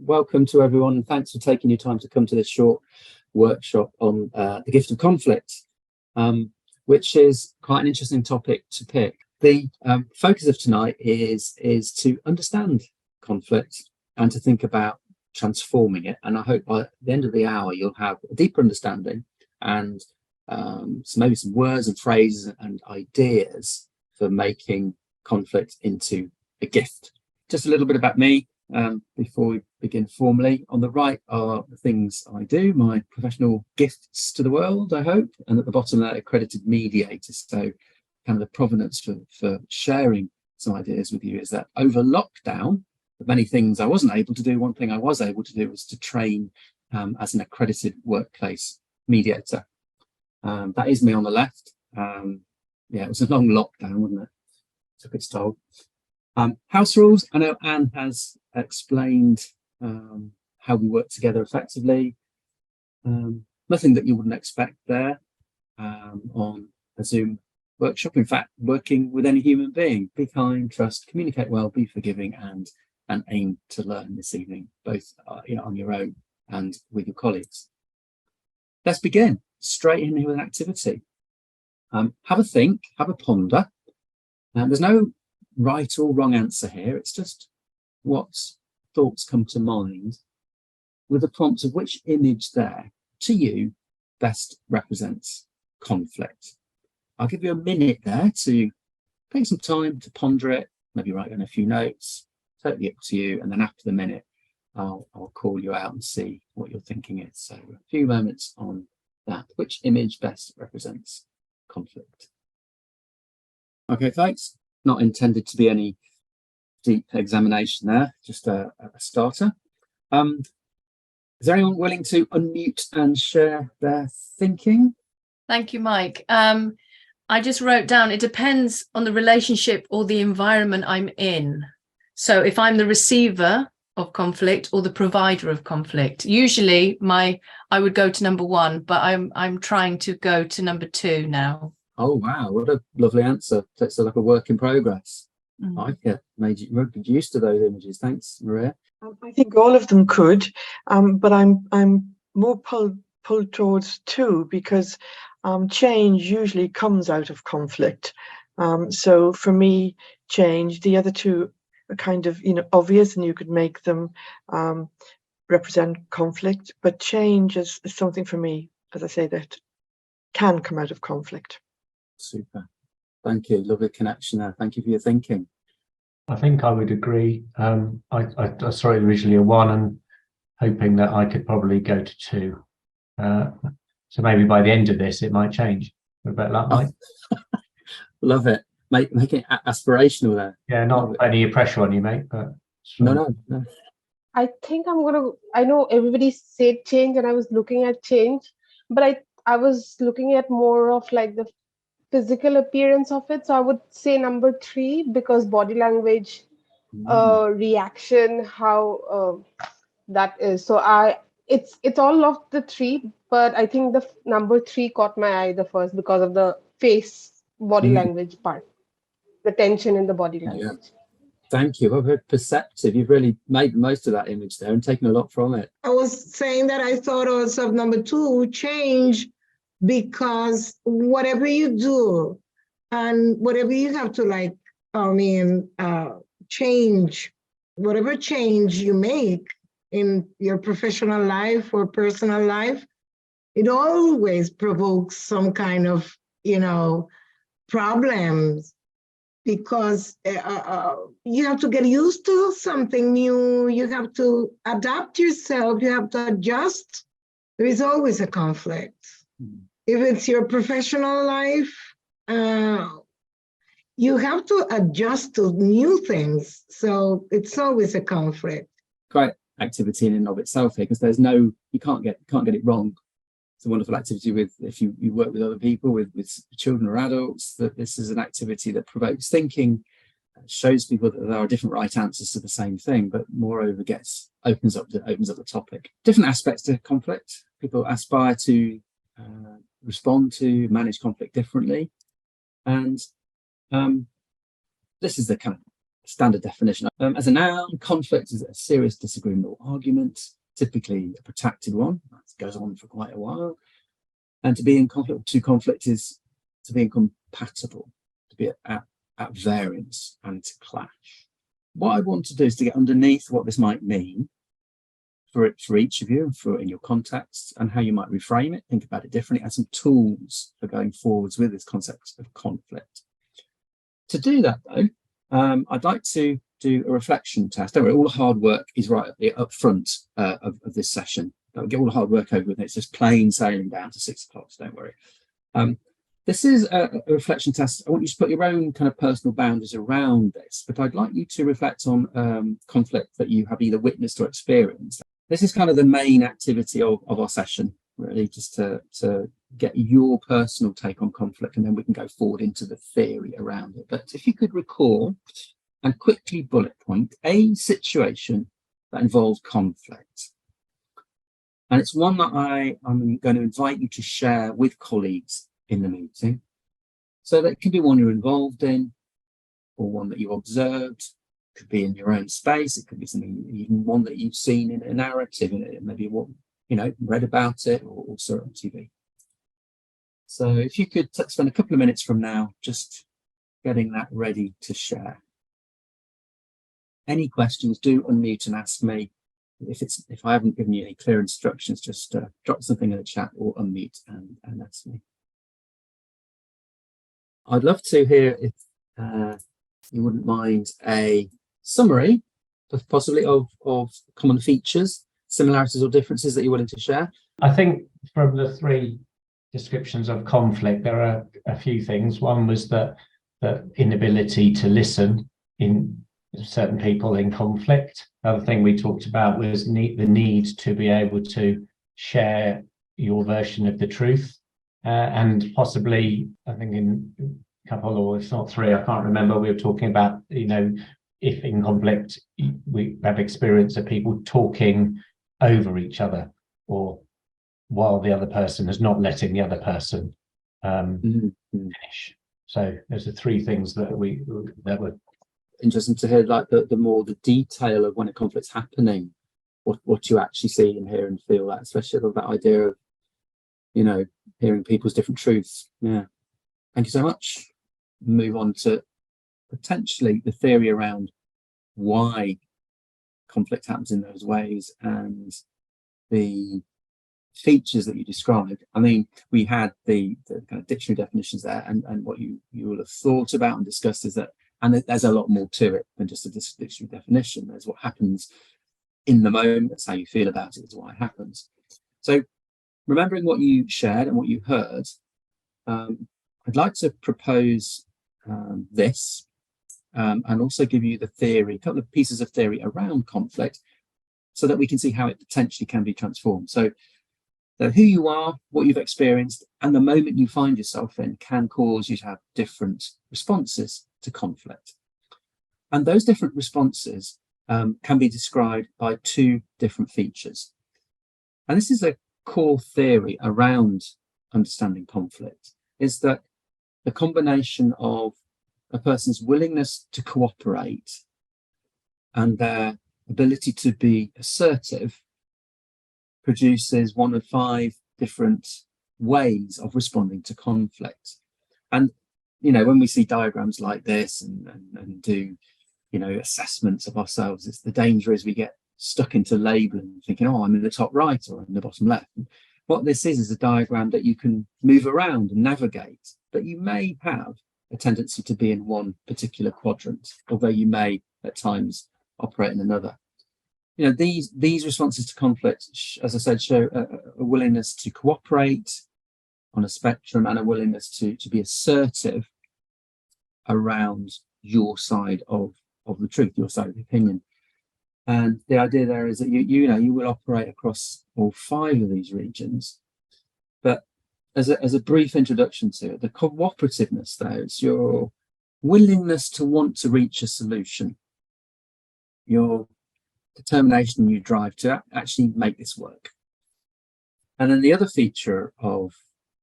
welcome to everyone, and thanks for taking your time to come to this short workshop on the gift of conflict, which is quite an interesting topic to pick. The focus of tonight is to understand conflict and to think about transforming it. And I hope by the end of the hour you'll have a deeper understanding and maybe some words and phrases and ideas for making conflict into a gift. Just a little bit about me before we begin formally. On the right are the things I do, my professional gifts to the world, I hope, and at the bottom that accredited mediator. So kind of the provenance for sharing some ideas with you is that over lockdown, the many things I wasn't able to do, one thing I was able to do was to train as an accredited workplace mediator. That is me on the left. Yeah, it was a long lockdown, wasn't it? Took its toll. House rules. I know Anne has explained how we work together effectively. Nothing that you wouldn't expect there on a Zoom workshop. In fact, working with any human being. Be kind, trust, communicate well, be forgiving, and aim to learn this evening, both on your own and with your colleagues. Let's begin straight in here with an activity. Have a think, have a ponder. There's no right or wrong answer here. It's just what thoughts come to mind with the prompt of which image there to you best represents conflict. I'll give you a minute there to take some time to ponder it, maybe write down a few notes, totally up to you. And then after the minute, I'll call you out and see what your thinking is. So a few moments on that. Which image best represents conflict? Okay, thanks. Not intended to be any deep examination there, just a starter. Is there anyone willing to unmute and share their thinking? Thank you, Mike. I just wrote down, it depends on the relationship or the environment I'm in. So if I'm the receiver of conflict or the provider of conflict, usually I would go to number one, but I'm trying to go to number two now. Oh wow, what a lovely answer. It's like a work in progress. I get made used to those images. Thanks, Maria. I think all of them could, but I'm more pulled towards two, because change usually comes out of conflict. So for me, change, the other two are kind of obvious, and you could make them represent conflict, but change is something for me, as I say, that can come out of conflict. Super, thank you. Lovely connection there. Thank you for your thinking. I think I would agree. I saw it originally a one, and hoping that I could probably go to two. So maybe by the end of this, it might change. What about that, Mike? Love it. Make it aspirational there. Yeah, not any pressure on you, mate. But no. I think I know everybody said change, and I was looking at change, but I was looking at more of like the physical appearance of it. So I would say number three, because body language, reaction, how that is. So it's all of the three, but I think the number three caught my eye the first because of the face body language part, the tension in the body language. Yeah. Thank you. Well, very perceptive. You've really made the most of that image there and taken a lot from it. I was saying that I thought also of number two, change, because whatever you do and whatever you have to change, whatever change you make in your professional life or personal life, it always provokes some kind of, problems, because you have to get used to something new. You have to adapt yourself. You have to adjust. There is always a conflict. If it's your professional life, you have to adjust to new things. So it's always a conflict. Great activity in and of itself here, because there's you can't get it wrong. It's a wonderful activity if you work with other people, with children or adults, that this is an activity that provokes thinking, shows people that there are different right answers to the same thing, but moreover opens up the topic. Different aspects to conflict. People aspire to respond to, manage conflict differently, and this is the kind of standard definition. As a noun, conflict is a serious disagreement or argument, typically a protracted one that goes on for quite a while. And to be in conflict, to conflict is to be incompatible, to be at variance and to clash. What I want to do is to get underneath what this might mean for each of you and for in your contexts, and how you might reframe it, think about it differently, and some tools for going forwards with this concept of conflict. To do that, though, I'd like to do a reflection test. Don't worry, all the hard work is right up front of this session. Don't get all the hard work over with it. It's just plain sailing down to 6 o'clock, so don't worry. This is a reflection test. I want you to put your own kind of personal boundaries around this, but I'd like you to reflect on conflict that you have either witnessed or experienced. This is kind of the main activity of our session, really, just to get your personal take on conflict, and then we can go forward into the theory around it. But if you could recall and quickly bullet point a situation that involved conflict. And it's one that I'm going to invite you to share with colleagues in the meeting. So that it can be one you're involved in, or one that you observed. It could be in your own space. It could be something, even one that you've seen in a narrative, maybe what, read about it or saw it on TV. So if you could spend a couple of minutes from now just getting that ready to share. Any questions, do unmute and ask me. If I haven't given you any clear instructions, just drop something in the chat or unmute and ask me. I'd love to hear if you wouldn't mind a summary, possibly of common features, similarities or differences that you're willing to share. I think from the 3 descriptions of conflict, there are a few things. One was the inability to listen in certain people in conflict. Another thing we talked about was the need to be able to share your version of the truth, and possibly, I think in a couple, or if not 3, I can't remember, we were talking about, if in conflict we have experience of people talking over each other, or while the other person is not letting the other person finish. So there's the 3 things that were interesting to hear, like the more the detail of when a conflict's happening, what you actually see and hear and feel, that, especially that idea of hearing people's different truths. Yeah, thank you so much. Move on to potentially the theory around why conflict happens in those ways and the features that you described. I mean, we had the kind of dictionary definitions there, and what you will have thought about and discussed is that, and there's a lot more to it than just a dictionary definition. There's what happens in the moment. That's how you feel about it, is why it happens. So remembering what you shared and what you heard, I'd like to propose this and also give you the theory, a couple of pieces of theory around conflict, so that we can see how it potentially can be transformed. So who you are, what you've experienced, and the moment you find yourself in can cause you to have different responses to conflict. And those different responses can be described by 2 different features. And this is a core theory around understanding conflict, is that the combination of a person's willingness to cooperate and their ability to be assertive produces one of 5 different ways of responding to conflict. And when we see diagrams like this and do assessments of ourselves, it's the danger is we get stuck into labeling, thinking, oh, I'm in the top right or in the bottom left. And what this is a diagram that you can move around and navigate, but you may have a tendency to be in one particular quadrant, although you may at times operate in another. These responses to conflict, as I said, show a willingness to cooperate on a spectrum and a willingness to be assertive around your side of the truth, your side of the opinion. And the idea there is that you will operate across all 5 of these regions. But as a brief introduction to it, the cooperativeness, though, it's your willingness to want to reach a solution, your determination you drive to actually make this work. And then the other feature of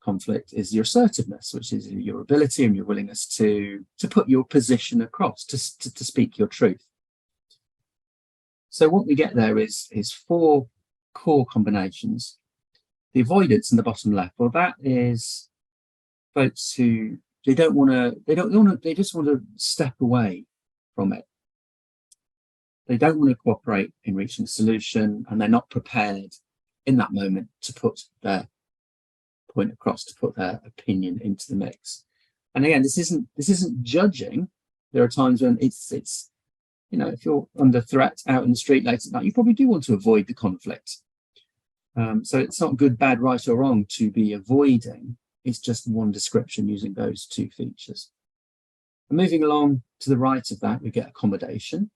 conflict is your assertiveness, which is your ability and your willingness to put your position across, to speak your truth. So what we get there is 4 core combinations. The avoidance in the bottom left, well, that is folks who they just want to step away from it. They don't want to cooperate in reaching a solution, and they're not prepared in that moment to put their point across, to put their opinion into the mix. And again, this isn't judging. There are times when it's if you're under threat out in the street late at night, you probably do want to avoid the conflict. So it's not good, bad, right or wrong to be avoiding. It's just one description using those 2 features. And moving along to the right of that, we get accommodation.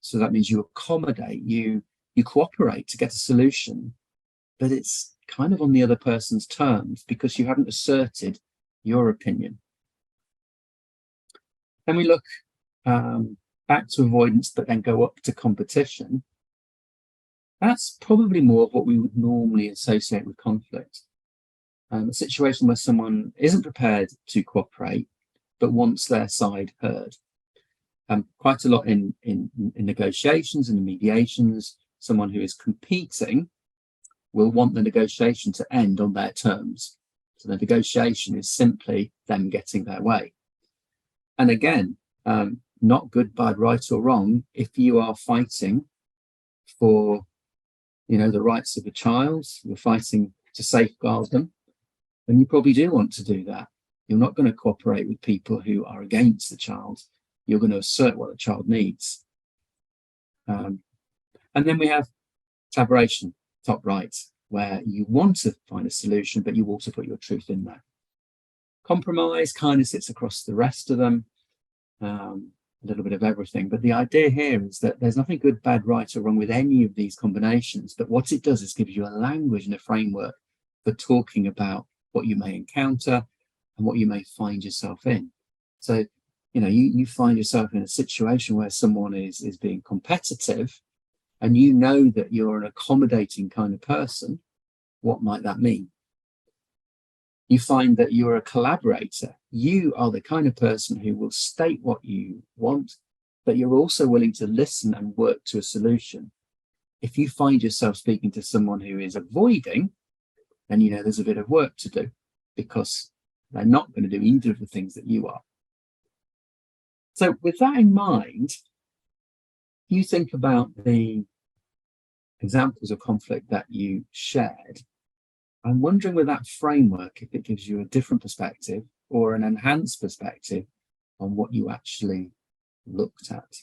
So that means you accommodate, you cooperate to get a solution, but it's kind of on the other person's terms because you haven't asserted your opinion. Then we look back to avoidance, but then go up to competition. That's probably more of what we would normally associate with conflict. A situation where someone isn't prepared to cooperate, but wants their side heard. Quite a lot in negotiations and in mediations, someone who is competing will want the negotiation to end on their terms. So the negotiation is simply them getting their way. And again, not good, bad, right or wrong. If you are fighting for, the rights of a child, you're fighting to safeguard them, then you probably do want to do that. You're not going to cooperate with people who are against the child. You're going to assert what the child needs. And then we have collaboration, top right, where you want to find a solution, but you also put your truth in there. Compromise kind of sits across the rest of them, a little bit of everything. But the idea here is that there's nothing good, bad, right or wrong with any of these combinations. But what it does is gives you a language and a framework for talking about what you may encounter and what you may find yourself in. So, you find yourself in a situation where someone is being competitive and you know that you're an accommodating kind of person. What might that mean? You find that you're a collaborator. You are the kind of person who will state what you want, but you're also willing to listen and work to a solution. If you find yourself speaking to someone who is avoiding, then there's a bit of work to do because they're not going to do either of the things that you are. So with that in mind, you think about the examples of conflict that you shared. I'm wondering with that framework if it gives you a different perspective or an enhanced perspective on what you actually looked at.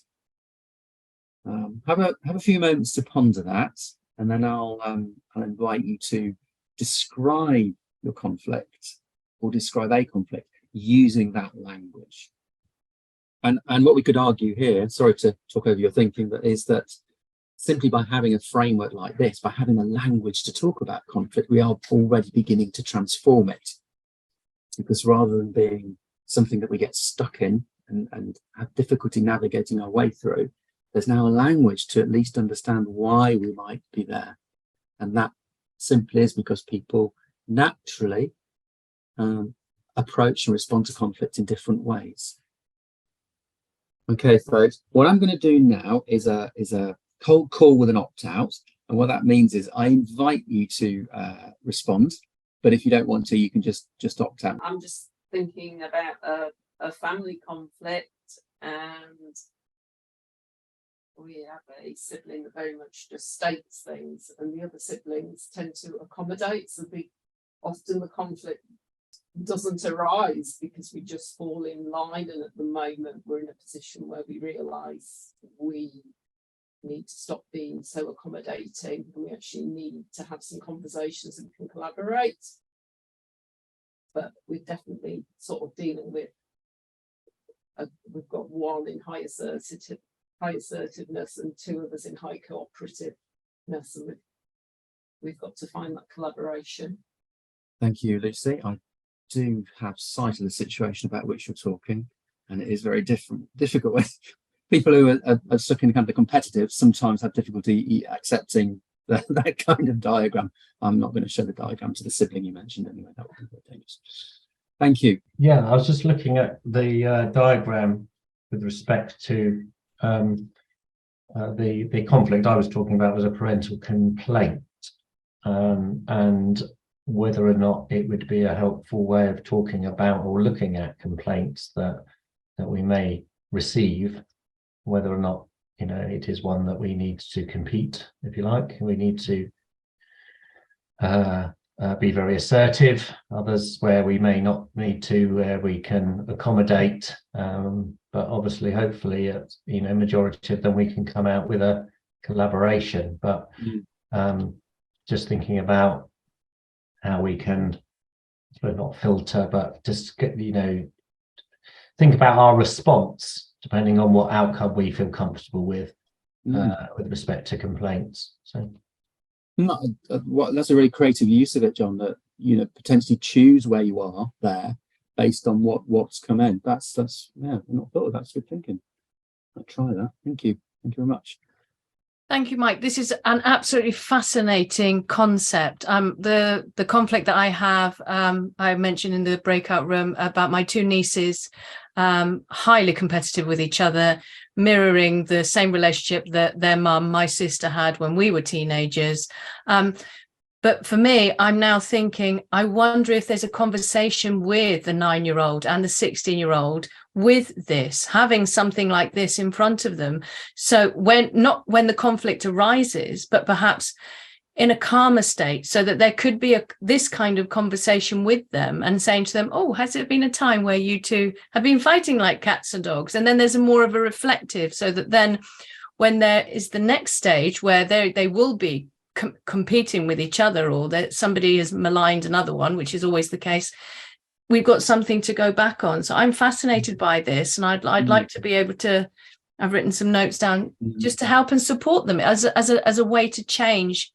Have a few moments to ponder that, and then I'll invite you to describe your conflict or describe a conflict using that language. And what we could argue here, sorry to talk over your thinking, but is that simply by having a framework like this, by having a language to talk about conflict, we are already beginning to transform it. Because rather than being something that we get stuck in and have difficulty navigating our way through, there's now a language to at least understand why we might be there. And that simply is because people naturally approach and respond to conflict in different ways. Okay, folks, what I'm going to do now is a cold call with an opt-out. And what that means is I invite you to respond. But if you don't want to, you can just opt out. I'm just thinking about a family conflict, and we have a sibling that very much just states things, and the other siblings tend to accommodate. So often the conflict doesn't arise because we just fall in line, and at the moment we're in a position where we realise we need to stop being so accommodating, and we actually need to have some conversations and can collaborate. But we're definitely sort of dealing with we've got one in high assertiveness and 2 of us in high cooperativeness, and we've got to find that collaboration. Thank you, Lucy. I do have sight of the situation about which you're talking, and it is very difficult with people who are stuck in kind of the competitive sometimes have difficulty accepting that kind of diagram. I'm not going to show the diagram to the sibling you mentioned anyway. That would be quite dangerous. Thank you. Yeah, I was just looking at the diagram with respect to the conflict I was talking about was a parental complaint, and whether or not it would be a helpful way of talking about or looking at complaints that we may receive, whether or not, you know, it is one that we need to compete, if you like. We need to be very assertive, others where we may not need to, where we can accommodate, but obviously, hopefully, you know, majority of them we can come out with a collaboration. But just thinking about how we can, I suppose not filter, but just get, you know, think about our response depending on what outcome we feel comfortable with respect to complaints. So that's a really creative use of it, John, that, you know, potentially choose where you are there based on what's come in. That's yeah, I've not thought of that. That's good thinking. I'll try that. Thank you very much. Thank you, Mike. This is an absolutely fascinating concept. The conflict that I have, I mentioned in the breakout room about my two nieces, highly competitive with each other, mirroring the same relationship that their mum, my sister, had when we were teenagers. But for me, I'm now thinking, I wonder if there's a conversation with the 9-year-old and the 16-year-old with this, having something like this in front of them. So not when the conflict arises, but perhaps in a calmer state, so that there could be this kind of conversation with them and saying to them, oh, has it been a time where you two have been fighting like cats and dogs? And then there's more of a reflective, so that then when there is the next stage where they will be competing with each other, or that somebody has maligned another one, which is always the case, we've got something to go back on. So I'm fascinated by this, and I'd like to be able to, I've written some notes down just to help and support them as a way to change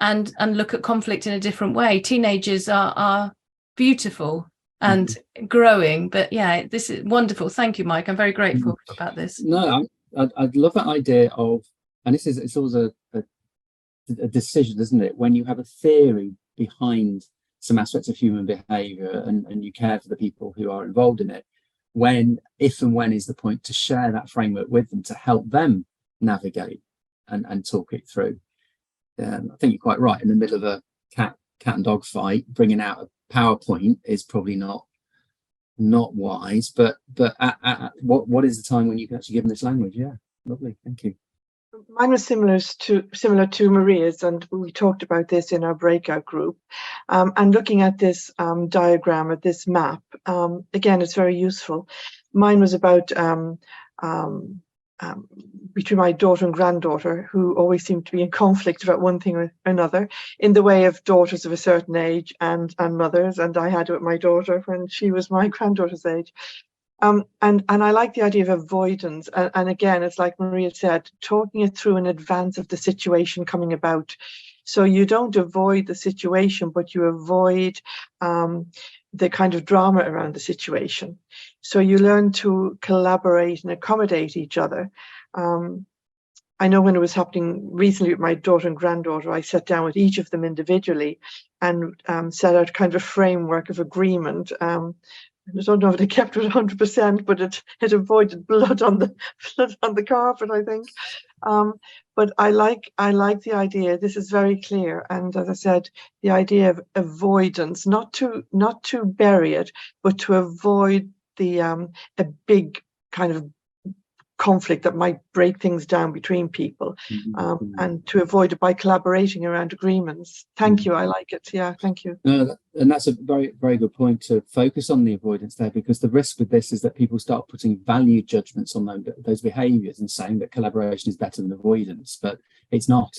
and look at conflict in a different way. Teenagers are beautiful and growing, but yeah, this is wonderful. Thank you, Mike. I'm very grateful about this. No, I'd love that idea of, and it's always a decision, isn't it? When you have a theory behind some aspects of human behavior and you care for the people who are involved in it, if and when is the point to share that framework with them to help them navigate and talk it through. I think you're quite right. In the middle of a cat and dog fight, bringing out a PowerPoint is probably not wise, but what is the time when you can actually give them this language? Yeah, lovely. Thank you. Mine was similar to Maria's, and we talked about this in our breakout group. And looking at this diagram, at this map, again, it's very useful. Mine was about between my daughter and granddaughter, who always seemed to be in conflict about one thing or another, in the way of daughters of a certain age and mothers. And I had it with my daughter when she was my granddaughter's age. And I like the idea of avoidance. And again, it's like Maria said, talking it through in advance of the situation coming about. So you don't avoid the situation, but you avoid the kind of drama around the situation. So you learn to collaborate and accommodate each other. I know when it was happening recently with my daughter and granddaughter, I sat down with each of them individually and set out kind of a framework of agreement. I don't know if they kept it 100%, but it avoided blood on the carpet, I think. But I like the idea. This is very clear, and as I said, the idea of avoidance, not to bury it, but to avoid the a big kind of conflict that might break things down between people, and to avoid it by collaborating around agreements. Thank you. I like it. Yeah, thank you. No, and that's a very, very good point, to focus on the avoidance there, because the risk with this is that people start putting value judgments on those behaviors and saying that collaboration is better than avoidance, but it's not.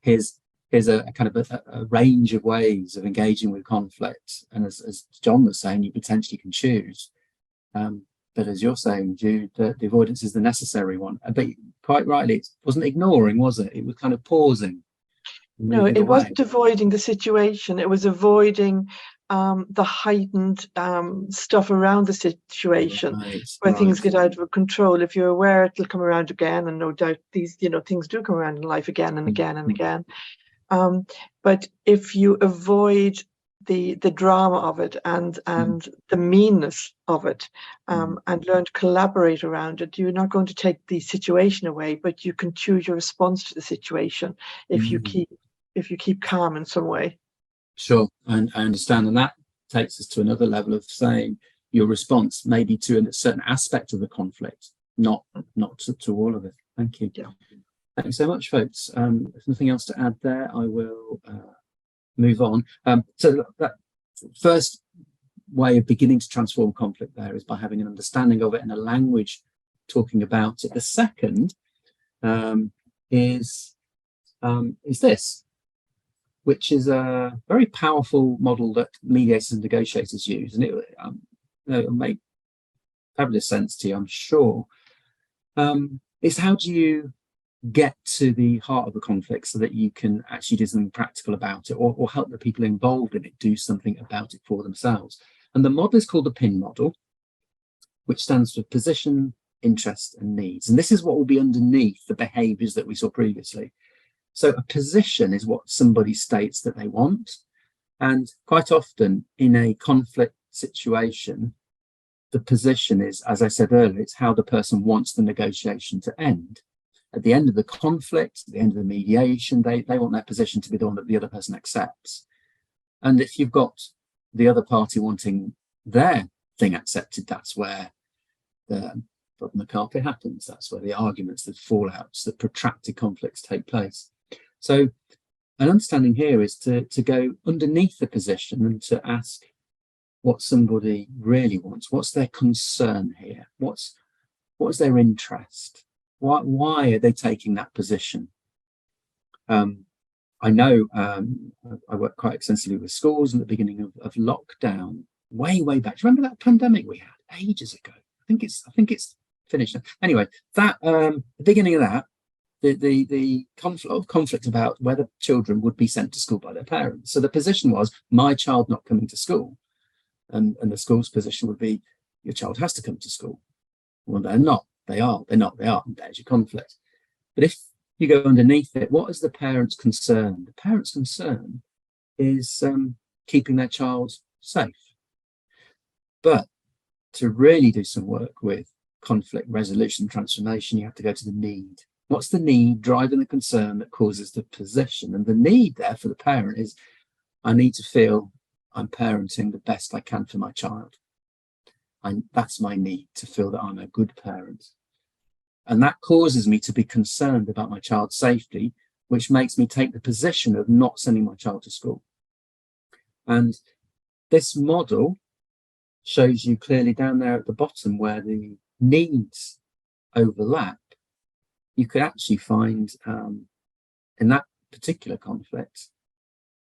Here's a kind of a range of ways of engaging with conflict, and as John was saying, you potentially can choose. But as you're saying, Jude, the avoidance is the necessary one. But quite rightly, it wasn't ignoring, was it? It was kind of pausing. No, it wasn't avoiding the situation. It was avoiding the heightened stuff around the situation, where things get out of control. If you're aware, it'll come around again, and no doubt these things do come around in life again and again and again. But if you avoid the drama of it and the meanness of it, and learn to collaborate around it, you're not going to take the situation away, but you can choose your response to the situation if you keep calm in some way. Sure, and I understand, and that takes us to another level of saying your response maybe to a certain aspect of the conflict, not to all of it. Thank you. Yeah. Thanks so much, folks. If nothing else to add there, I will move on. So that first way of beginning to transform conflict there is by having an understanding of it and a language talking about it. The second is this, which is a very powerful model that mediators and negotiators use, and it'll make fabulous sense to you, I'm sure. Is how do you get to the heart of the conflict so that you can actually do something practical about it, or help the people involved in it do something about it for themselves. And the model is called the PIN model, which stands for position, interest, and needs. And this is what will be underneath the behaviours that we saw previously. So a position is what somebody states that they want. And quite often in a conflict situation, the position is, as I said earlier, it's how the person wants the negotiation to end. At the end of the conflict, at the end of the mediation, they want their position to be the one that the other person accepts. And if you've got the other party wanting their thing accepted, that's where the blood on the carpet happens. That's where the arguments, the fallouts, the protracted conflicts take place. So an understanding here is to go underneath the position and to ask what somebody really wants. What's their concern here? What's their interest? Why are they taking that position? I know I worked quite extensively with schools in the beginning of lockdown, way back. Do you remember that pandemic we had ages ago? I think it's finished now. Anyway, that the beginning of that, the conflict about whether children would be sent to school by their parents. So the position was my child not coming to school, and the school's position would be your child has to come to school. Well, they're not. They are. They're not. They are. And there's your conflict. But if you go underneath it, what is the parent's concern? The parent's concern is keeping their child safe. But to really do some work with conflict resolution transformation, you have to go to the need. What's the need driving the concern that causes the position? And the need there for the parent is, I need to feel I'm parenting the best I can for my child. That's my need, to feel that I'm a good parent. And that causes me to be concerned about my child's safety, which makes me take the position of not sending my child to school. And this model shows you clearly down there at the bottom where the needs overlap. You could actually find in that particular conflict,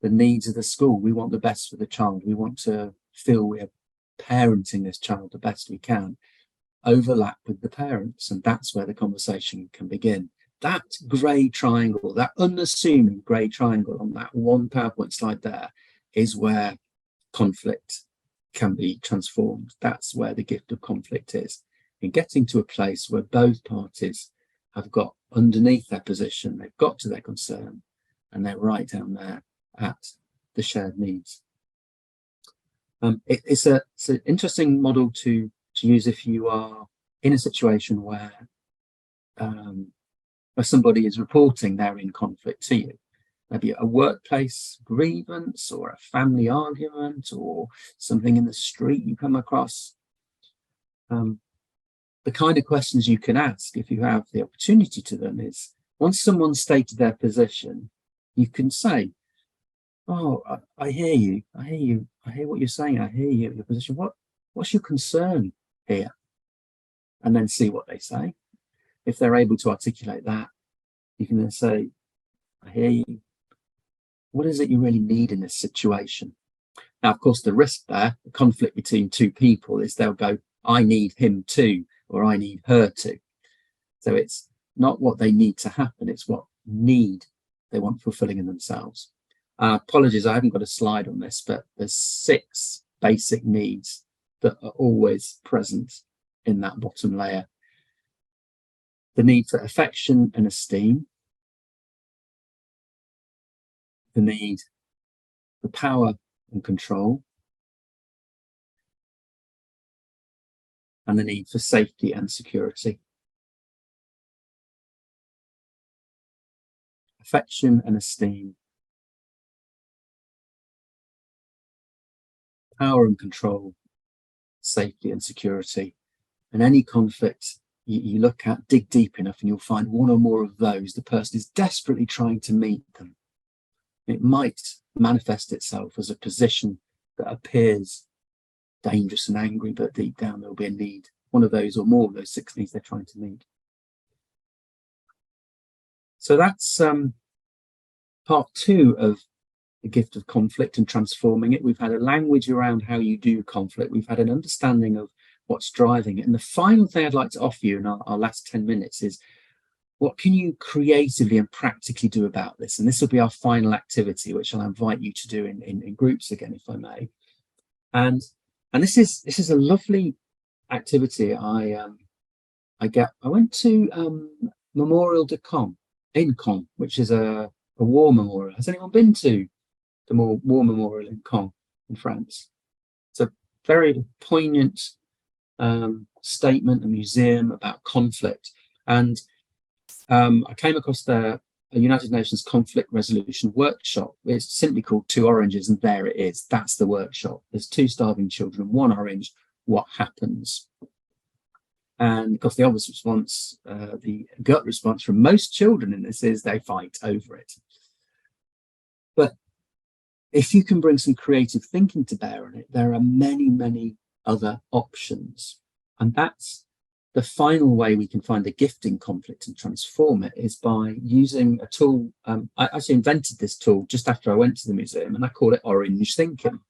the needs of the school. We want the best for the child. We want to feel we're parenting this child the best we can, overlap with the parents, and that's where the conversation can begin. That grey triangle, that unassuming grey triangle on that one PowerPoint slide there, is where conflict can be transformed. That's where the gift of conflict is, in getting to a place where both parties have got underneath their position, they've got to their concern, and they're right down there at the shared needs. It's an interesting model to use if you are in a situation where somebody is reporting they're in conflict to you. Maybe a workplace grievance or a family argument or something in the street you come across. The kind of questions you can ask, if you have the opportunity to them, is once someone's stated their position, you can say, oh, I hear you. I hear what you're saying. I hear you, your position. What's your concern here? And then see what they say. If they're able to articulate that, you can then say, I hear you. What is it you really need in this situation? Now, of course, the risk there, the conflict between two people, is they'll go, I need him to, or I need her to. So it's not what they need to happen, it's what need they want fulfilling in themselves. Apologies, I haven't got a slide on this, but there's 6 basic needs that are always present in that bottom layer. The need for affection and esteem, the need for power and control, and the need for safety and security. Affection and esteem, power and control, safety and security. And any conflict you look at, dig deep enough, and you'll find one or more of those. The person is desperately trying to meet them. It might manifest itself as a position that appears dangerous and angry, but deep down there'll be a need, one of those or more of those 6 needs they're trying to meet. So that's part 2 of the gift of conflict and transforming it. We've had a language around how you do conflict. We've had an understanding of what's driving it. And the final thing I'd like to offer you in our last 10 minutes is, what can you creatively and practically do about this? And this will be our final activity, which I'll invite you to do in groups again, if I may. And this is a lovely activity. I went to Memorial de Caen in Caen, which is a war memorial. Has anyone been to the war memorial in Caen in France? It's a very poignant statement, a museum about conflict. And I came across a United Nations conflict resolution workshop. It's simply called 2 Oranges, and there it is. That's the workshop. There's 2 starving children, 1 orange. What happens? And of course, the obvious response, the gut response from most children in this is they fight over it. But if you can bring some creative thinking to bear on it, there are many, many other options. And that's the final way we can find a gift in conflict and transform it, is by using a tool. I actually invented this tool just after I went to the museum, and I call it orange thinking.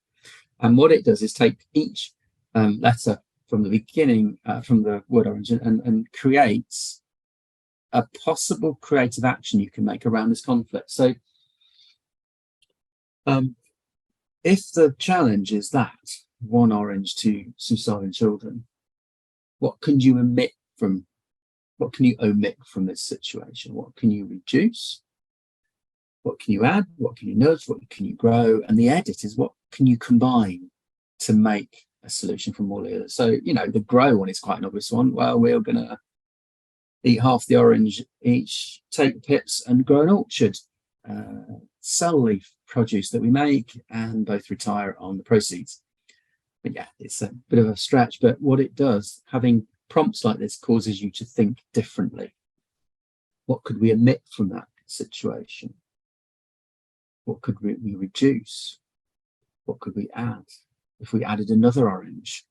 And what it does is take each letter from the beginning, from the word orange, and creates a possible creative action you can make around this conflict. So if the challenge is that 1 orange to some starving children, what can you omit from this situation? What can you reduce? What can you add? What can you nudge? What can you grow? And the edit is, what can you combine to make a solution from all the others? So, the grow one is quite an obvious one. Well, we're going to eat half the orange each, take the pips and grow an orchard, sell the produce that we make, and both retire on the proceeds. But yeah, it's a bit of a stretch, but what it does, having prompts like this, causes you to think differently. What could we omit from that situation? What could we reduce? What could we add? If we added another orange,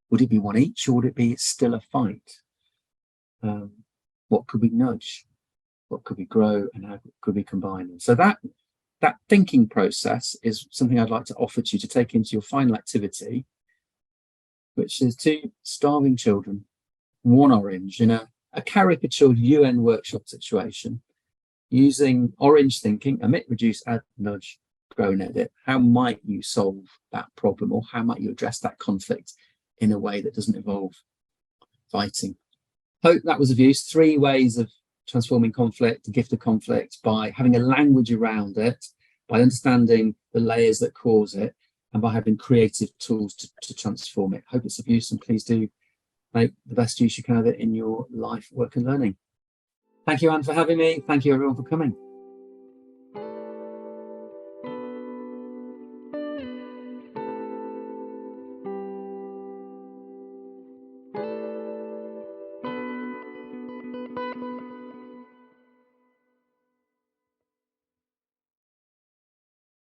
would it be 1 each, or would it be still a fight? What could we nudge? What could we grow, and how could we combine them? So that thinking process is something I'd like to offer to you to take into your final activity, which is 2 starving children, 1 orange, in a caricatured UN workshop situation, using orange thinking, omit, reduce, add, nudge, grow and edit. How might you solve that problem, or how might you address that conflict in a way that doesn't involve fighting? Hope that was of use. 3 ways of transforming conflict, the gift of conflict, by having a language around it, by understanding the layers that cause it, and by having creative tools to transform it. Hope it's of use, and please do make the best use you can of it in your life, work and learning. Thank you, Anne, for having me. Thank you, everyone, for coming.